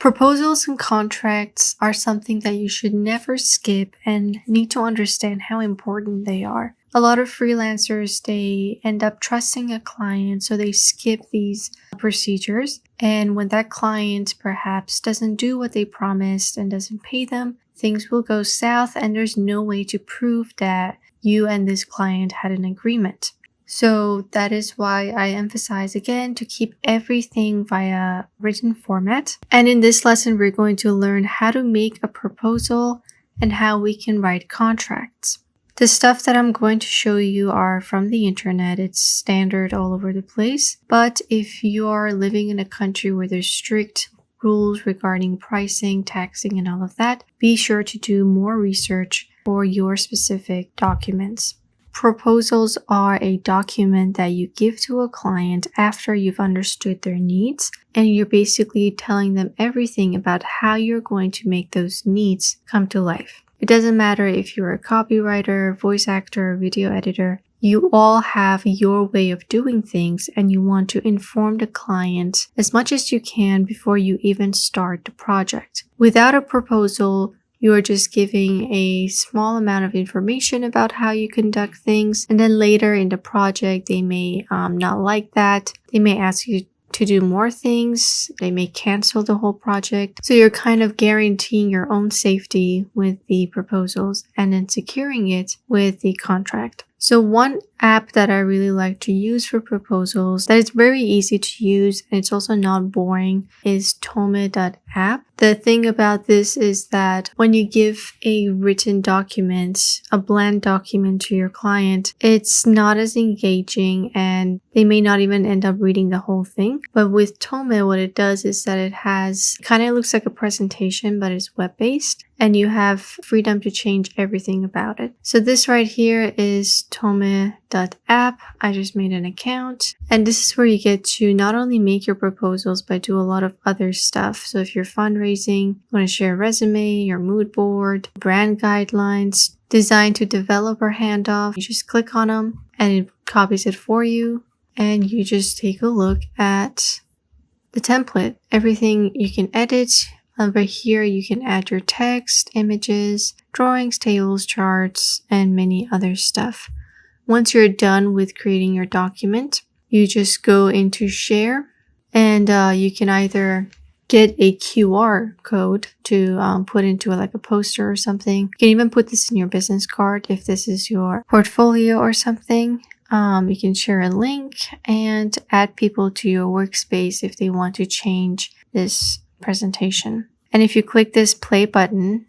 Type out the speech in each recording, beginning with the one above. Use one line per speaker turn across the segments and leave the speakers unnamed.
Proposals and contracts are something that you should never skip and need to understand how important they are. A lot of freelancers, they end up trusting a client, so they skip these procedures. And when that client perhaps doesn't do what they promised and doesn't pay them, things will go south and there's no way to prove that you and this client had an agreement. So that is why I emphasize again to keep everything via written format. And in this lesson, we're going to learn how to make a proposal and how we can write contracts. The stuff that I'm going to show you are from the internet. It's standard all over the place. But if you are living in a country where there's strict rules regarding pricing, taxing, and all of that, be sure to do more research for your specific documents. Proposals are a document that you give to a client after you've understood their needs, and you're basically telling them everything about how you're going to make those needs come to life. It doesn't matter if you're a copywriter, voice actor, or video editor. You all have your way of doing things, and you want to inform the client as much as you can before you even start the project. Without a proposal, you are just giving a small amount of information about how you conduct things, and then later in the project, they may not like that. They may ask you to do more things. They may cancel the whole project. So you're kind of guaranteeing your own safety with the proposals and then securing it with the contract. So one app that I really like to use for proposals that is very easy to use and it's also not boring is Tome.app. The thing about this is that when you give a written document, a bland document to your client, it's not as engaging and they may not even end up reading the whole thing. But with Tome, what it does is that it kind of looks like a presentation, but it's web-based. And you have freedom to change everything about it. So this right here is Tome.app. I just made an account. And this is where you get to not only make your proposals, but do a lot of other stuff. So if you're fundraising, you want to share a resume, your mood board, brand guidelines, design to developer handoff, you just click on them and it copies it for you. And you just take a look at the template. Everything you can edit. Over here, you can add your text, images, drawings, tables, charts, and many other stuff. Once you're done with creating your document, you just go into share and you can either get a QR code to put into like a poster or something. You can even put this in your business card if this is your portfolio or something. You can share a link and add people to your workspace if they want to change this presentation. And if you click this play button,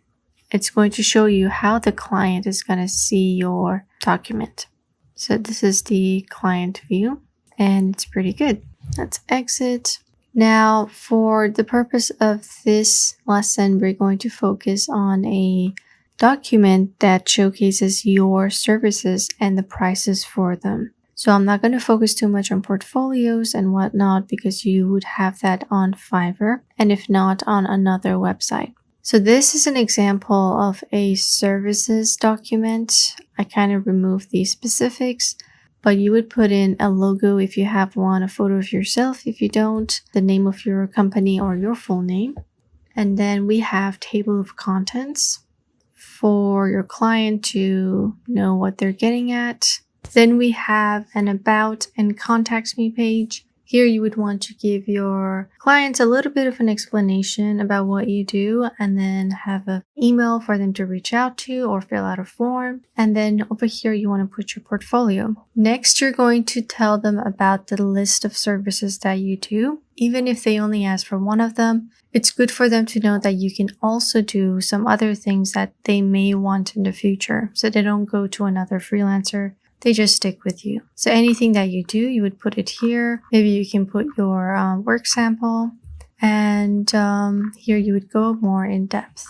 it's going to show you how the client is going to see your document. So this is the client view and it's pretty good. Let's exit. Now for the purpose of this lesson, we're going to focus on a document that showcases your services and the prices for them. So I'm not going to focus too much on portfolios and whatnot because you would have that on Fiverr and if not on another website. So this is an example of a services document. I kind of removed these specifics, but you would put in a logo if you have one, a photo of yourself if you don't, the name of your company or your full name. And then we have table of contents for your client to know what they're getting at. Then we have an about and contact me page. Here you would want to give your clients a little bit of an explanation about what you do and then have an email for them to reach out to or fill out a form. And then over here you want to put your portfolio. Next, you're going to tell them about the list of services that you do. Even if they only ask for one of them, it's good for them to know that you can also do some other things that they may want in the future so they don't go to another freelancer. They just stick with you. So anything that you do, you would put it here. Maybe you can put your work sample. And here you would go more in depth.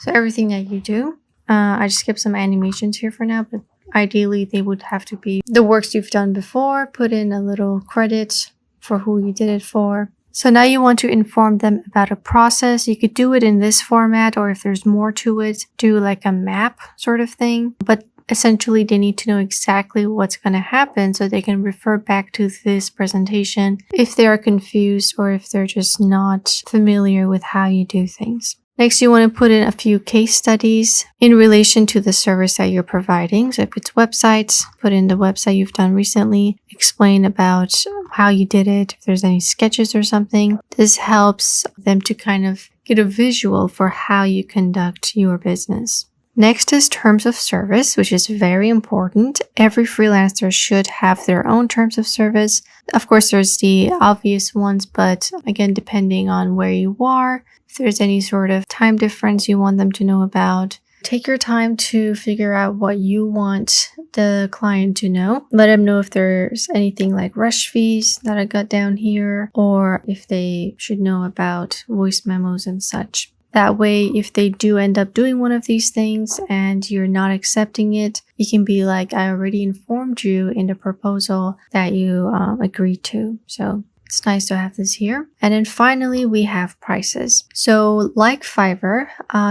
So everything that you do. I just skipped some animations here for now, but ideally they would have to be the works you've done before. Put in a little credit for who you did it for. So now you want to inform them about a process. You could do it in this format, or if there's more to it, do like a map sort of thing. But essentially they need to know exactly what's going to happen so they can refer back to this presentation if they are confused or if they're just not familiar with how you do things. Next, you want to put in a few case studies in relation to the service that you're providing. So if it's websites, put in the website you've done recently, explain about how you did it, if there's any sketches or something. This helps them to kind of get a visual for how you conduct your business. Next is terms of service, which is very important. Every freelancer should have their own terms of service. Of course, there's the obvious ones, but again, depending on where you are, if there's any sort of time difference you want them to know about, take your time to figure out what you want the client to know. Let them know if there's anything like rush fees that I got down here, or if they should know about voice memos and such. That way, if they do end up doing one of these things and you're not accepting it, you can be like, I already informed you in the proposal that you agreed to. So it's nice to have this here. And then finally, we have prices. So like Fiverr,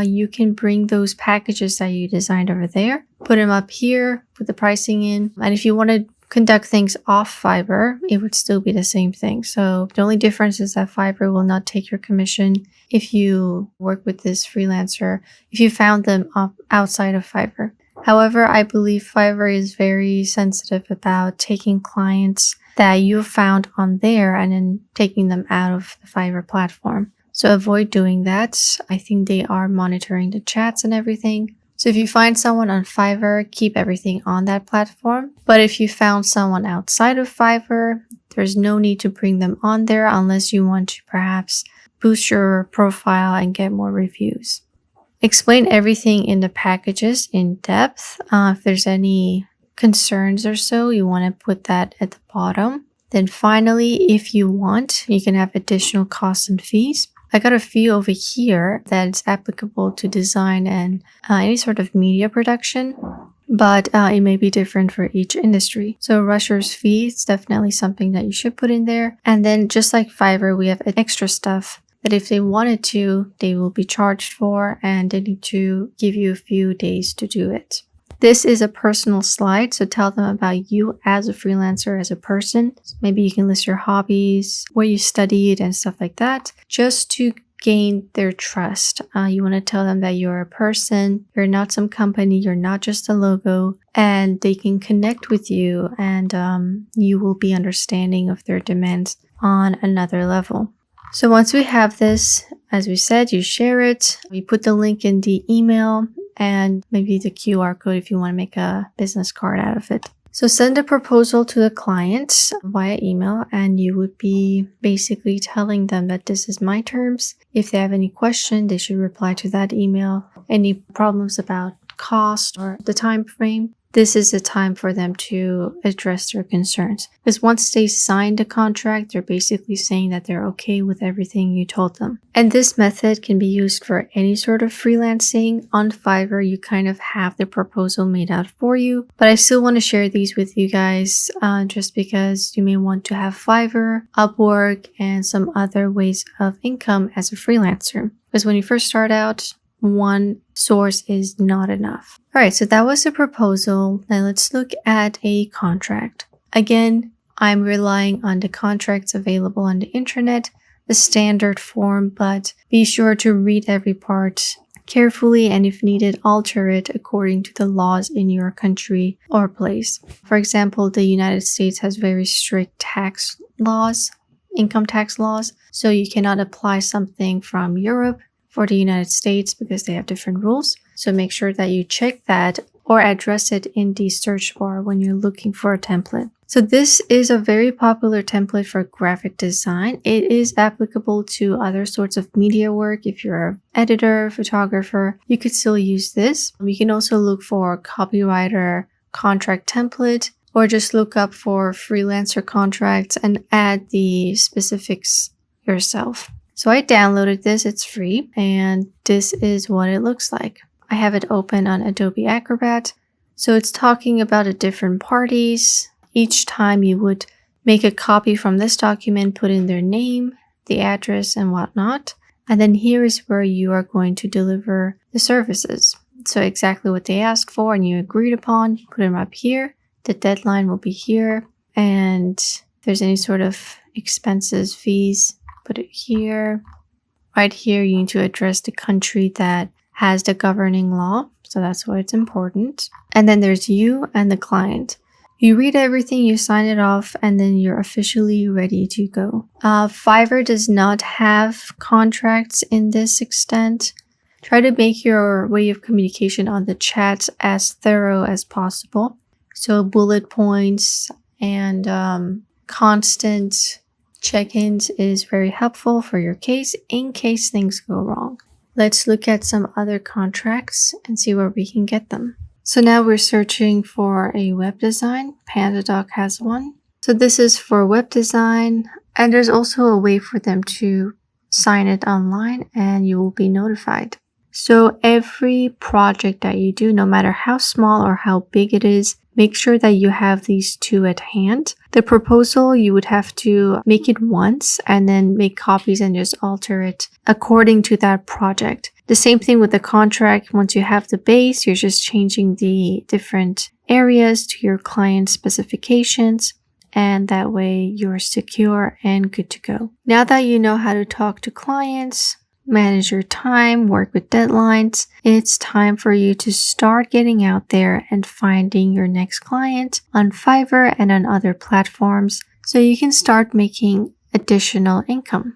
you can bring those packages that you designed over there, put them up here, put the pricing in. And if you want to conduct things off Fiverr, it would still be the same thing. So the only difference is that Fiverr will not take your commission if you work with this freelancer, if you found them outside of Fiverr. However, I believe Fiverr is very sensitive about taking clients that you found on there and then taking them out of the Fiverr platform. So avoid doing that. I think they are monitoring the chats and everything. So if you find someone on Fiverr, keep everything on that platform. But if you found someone outside of Fiverr, there's no need to bring them on there unless you want to perhaps boost your profile and get more reviews. Explain everything in the packages in depth. If there's any concerns or so, you want to put that at the bottom. Then finally, if you want, you can have additional costs and fees. I got a few over here that's applicable to design and any sort of media production, but it may be different for each industry. So rusher's fee is definitely something that you should put in there. And then just like Fiverr, we have extra stuff that if they wanted to, they will be charged for, and they need to give you a few days to do it. This is a personal slide, so tell them about you as a freelancer, as a person. Maybe you can list your hobbies, where you studied, and stuff like that, just to gain their trust. You want to tell them that you're a person, you're not some company, you're not just a logo, and they can connect with you, and you will be understanding of their demands on another level. So once we have this, as we said, you share it. We put the link in the email and maybe the QR code if you want to make a business card out of it. So send a proposal to the client via email, and you would be basically telling them that this is my terms. If they have any question, they should reply to that email. Any problems about cost or the time frame, this is the time for them to address their concerns. Because once they sign the contract, they're basically saying that they're okay with everything you told them. And this method can be used for any sort of freelancing. On Fiverr, you kind of have the proposal made out for you. But I still want to share these with you guys just because you may want to have Fiverr, Upwork, and some other ways of income as a freelancer. Because when you first start out, one source is not enough. All right, so that was the proposal. Now let's look at a contract. Again, I'm relying on the contracts available on the internet, the standard form, but be sure to read every part carefully, and if needed, alter it according to the laws in your country or place. For example, the United States has very strict tax laws, income tax laws, so you cannot apply something from Europe for the United States because they have different rules. So make sure that you check that or address it in the search bar when you're looking for a template. So this is a very popular template for graphic design. It is applicable to other sorts of media work. If you're an editor, photographer, you could still use this. You can also look for copywriter contract template, or just look up for freelancer contracts and add the specifics yourself. So I downloaded this, it's free, and this is what it looks like. I have it open on Adobe Acrobat. So it's talking about the different parties. Each time you would make a copy from this document, put in their name, the address, and whatnot. And then here is where you are going to deliver the services. So exactly what they asked for and you agreed upon, you put them up here. The deadline will be here. And if there's any sort of expenses, fees, put it here. Right here, you need to address the country that has the governing law. So that's why it's important. And then there's you and the client. You read everything, you sign it off, and then you're officially ready to go. Fiverr does not have contracts in this extent. Try to make your way of communication on the chat as thorough as possible. So bullet points and constant check-ins is very helpful for your case in case things go wrong. Let's look at some other contracts and see where we can get them. So now we're searching for a web design. PandaDoc has one. So this is for web design, and there's also a way for them to sign it online and you will be notified. So every project that you do, no matter how small or how big it is, make sure that you have these two at hand. The proposal, you would have to make it once and then make copies and just alter it according to that project. The same thing with the contract. Once you have the base, you're just changing the different areas to your client specifications. And that way you're secure and good to go. Now that you know how to talk to clients, manage your time, work with deadlines, it's time for you to start getting out there and finding your next client on Fiverr and on other platforms so you can start making additional income.